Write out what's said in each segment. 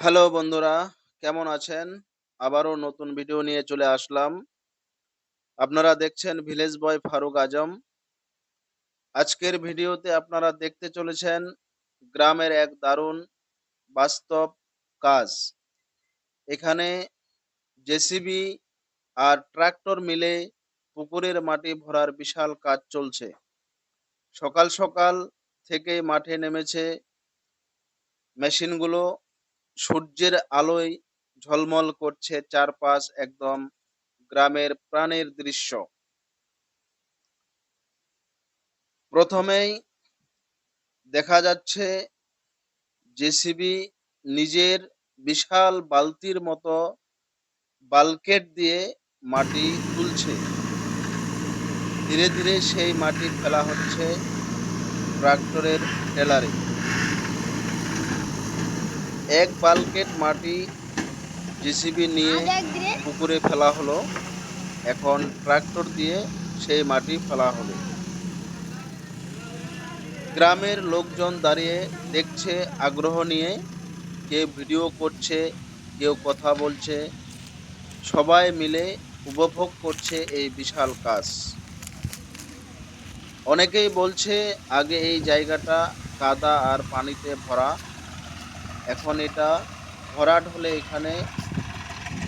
Hello বন্ধুরা, কেমন আছেন? আবারও নতুন ভিডিও নিয়ে চলে আসলাম। আপনারা দেখছেন ভিলেজ বয় ফারুক আজম। আজকের ভিডিওতে আপনারা দেখতে চলেছেন গ্রামের এক দারুণ বাস্তব কাজ। এখানে জেসিবি আর ট্রাক্টর মিলে পুকুরের মাটি ভরার বিশাল কাজ চলছে। সকাল সকাল থেকেই মাঠে নেমেছে মেশিনগুলো। সূর্যের আলোয় ঝলমল করছে চারপাশ, একদম গ্রামের প্রাণের দৃশ্য। প্রথমেই দেখা যাচ্ছে জেসিবি নিজের বিশাল বালতির মতো বালকেট দিয়ে মাটি তুলছে। ধীরে ধীরে সেই মাটি ফেলা হচ্ছে ট্রাক্টরের টেলারে। এক বালকেট মাটি জেসিবি নিয়ে পুকুরে ফেলা হলো। এখন ট্রাক্টর দিয়ে সেই মাটি ফেলা হবে। গ্রামের লোকজন দাঁড়িয়ে দেখছে আগ্রহ নিয়ে। কেউ ভিডিও করছে, কেউ কথা বলছে। সবাই মিলে উপভোগ করছে এই বিশাল কাজ। অনেকেই বলছে আগে এই জায়গাটা কাদা আর পানিতে ভরা, এখন এটা ভরাট হলে এখানে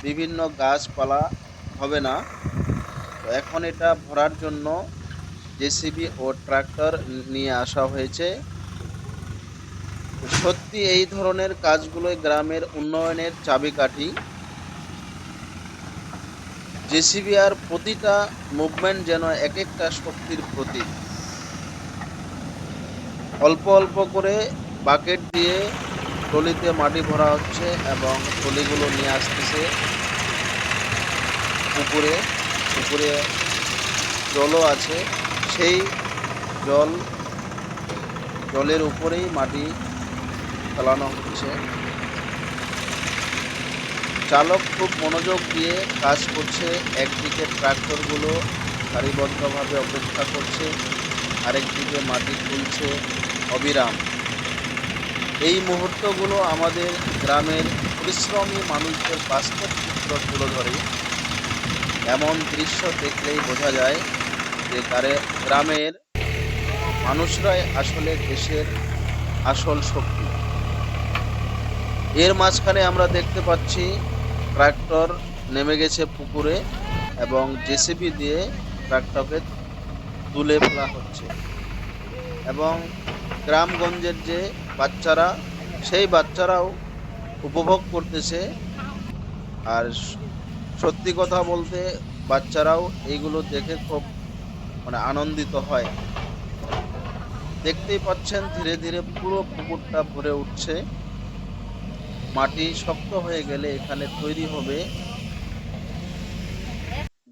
বিভিন্ন গাছপালা হবে না। তো এখন এটা ভরার জন্য জেসিবি ও ট্রাক্টর নিয়ে আসা হয়েছে। সত্যি এই ধরনের কাজগুলোই গ্রামের উন্নয়নের চাবিকাঠি। জেসিবি আর প্রতিটা মুভমেন্ট যেন এক একটা শক্তির প্রতীক। অল্প অল্প করে বাকেট দিয়ে টলিতে মাটি ভরা হচ্ছে এবং টলিগুলো নিয়ে আসতেছে পুকুরে। পুকুরে জলও আছে, সেই জল জলের উপরেই মাটি ফেলানো হচ্ছে। চালক খুব মনোযোগ দিয়ে কাজ করছে। একদিকে ট্রাক্টরগুলো সারিবদ্ধভাবে অপেক্ষা করছে, আরেকদিকে মাটি তুলছে অবিরাম। এই মুহূর্তগুলো আমাদের গ্রামের পরিশ্রমী মানুষদের বাস্তব চিত্র তুলে ধরে। এমন দৃশ্য দেখলেই বোঝা যায় যে গ্রামের মানুষরাই আসলে দেশের আসল শক্তি। এর মাঝখানে আমরা দেখতে পাচ্ছি ট্রাক্টর নেমে গেছে পুকুরে এবং জেসিবি দিয়ে ট্রাক্টরকে তুলে ফেলা হচ্ছে। এবং গ্রামগঞ্জের যে বাচ্চারা, সেই বাচ্চারাও উপভোগ করতেছে। আর সত্যি কথা বলতে বাচ্চারাও এইগুলো দেখে খুব আনন্দিত হয়। দেখতেই পাচ্ছেন ধীরে ধীরে পুরো পুকুরটা ভরে উঠছে। মাটি শক্ত হয়ে গেলে এখানে তৈরি হবে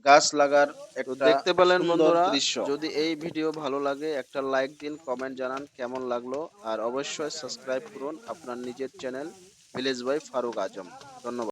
গাছ লাগার একটা দেখতে পেলেন বন্ধুরা দৃশ্য। যদি এই ভিডিও ভালো লাগে একটা লাইক দিন, কমেন্ট জানান কেমন লাগলো, আর অবশ্যই সাবস্ক্রাইব করুন আপনার নিজের চ্যানেল ভিলেজ বয় ফারুক আজম। ধন্যবাদ।